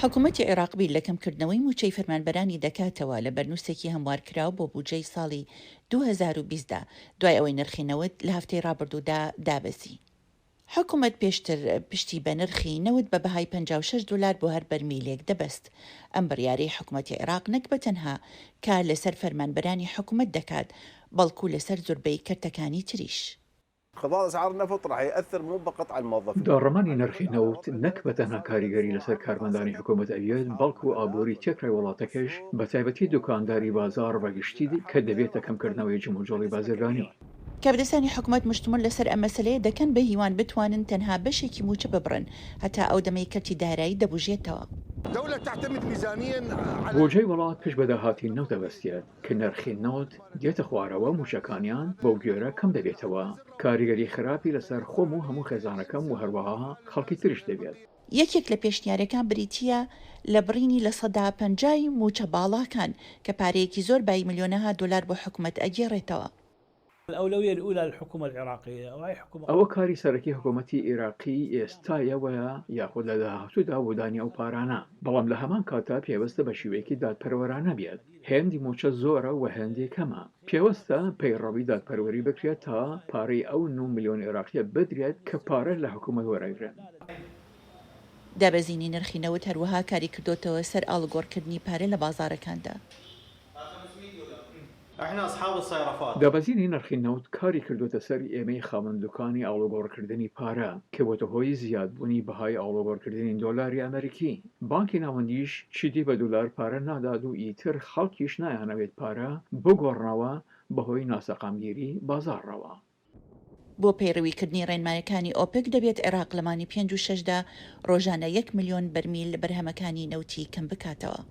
حکوومەتی عێراق بیر لە کەمکردنەوەی موچەی فەرمانبەرانی دەکاتەوە لە بەرنووسێکی هەموارکراو بۆ بودجەی ساڵی 2020دا دوای ئەوەی نرخی نەوت لە هەفتەی ڕابردوودا دابەزی. حکوومەت پێشتر پشتی بە نرخی نەوت بە بەهای 56 دلار بۆ هەر بەرمیلێک دەبەست. ئەم بڕیارەی حکوومەتی عێراق نەک بە تەنها کار لەسەر فەرمانبەرانی حکوومەت دەکات بەڵکو لەسەر زۆربەی کەرتەکانی تریش. انخفاض اسعار النفط راح ياثر مو فقط على الموظفين. داڕەمانی نرخی نەوت نەک بە تەنها کاریگەری لەسەر کارمەندانی حکوومەت ئەوێت بەڵکو ئابووری تێکرای وڵاتەکەش بە تایبەتی دوکانداری بازار ڕەگشتی کە دەبێتە کەمکردنەوەی جموجۆڵی بازرگانی. کابرسانی حکوومەت مشتمل لەسەر ئەم مەسەلەیە دەکەن بە هیوان بتوانن تەنها بەشێکی موچە ببڕن هەتا ئەو دەمەی کەرتی دارایی دەبوژێتەوە. دولة تعتمد ميزانيا على بۆجێی وڵات پشت بە داهاتی نەوت دەبەستێت کە نرخی نەوت دێتە خوارەوە موچەکانیان بەو گوێرە کەم دەبێتەوە. کاریگەری خراپی لەسەر خۆم و هەموو خێزانەکەم و هەروەها خەڵکی تریش دەبێت. یەکێک لە پێشنیارەکان بریتیە لە بڕینی لە 150 موچە باڵاکان کە پارەیەکی زۆر بای ملیۆنەها دلار بۆ حکوومەت ئەگێڕێتەوە. الأولوية الأولى للحكومة العراقية وهي حكومة ئەوە کاری سەرەکی حکوومەتی عێراقی ئێستایەوەیە یاخود لە داهاتوودا بۆدانی ئەو پارانە، بەڵام لە هەمان کاتا پێوەستە بە شیوەیەکی دادپەروەرانە بێت. هێندی موچە زۆرە و هەندێک کەمە. پێوەستە پەیڕەوی دادپەروەری بکرێت تا پارەی ئەو 9 ملیۆن عێراقیە بدرێت کە پارە لە حکوومەت وەرەگرن. دابەزینی نرخی نەوت هەروەها کاری کردوتەوە سەر ئاڵگۆڕکردنی پارە لە بازارەکاندا. دابەزینی نرخی نەوت کاری کردوتە سەر ئێمەی خاوەندەکانی ئاڵوگۆڕکردنی پارە کە بۆتە هۆی زیادبوونی بەهای ئاڵوگۆڕکردنی دۆلاری ئەمریکی. بانکی ناوەندیش چیدی بە دولار پارە ناداد و ئیتر خەڵکیش نایانەوێت پارە بگۆڕنەوە بەهۆی ناسەقامگیری بازاڕەوە. بۆ پەیڕەویکردنی ڕێنمایەکانی ئۆپک دەبێت عێراق لەمانی 5 و 6دا ڕۆژانە 1 ملیۆن بەرمیل بەرهەمەکانی نەوتی کەم بکاتەوە.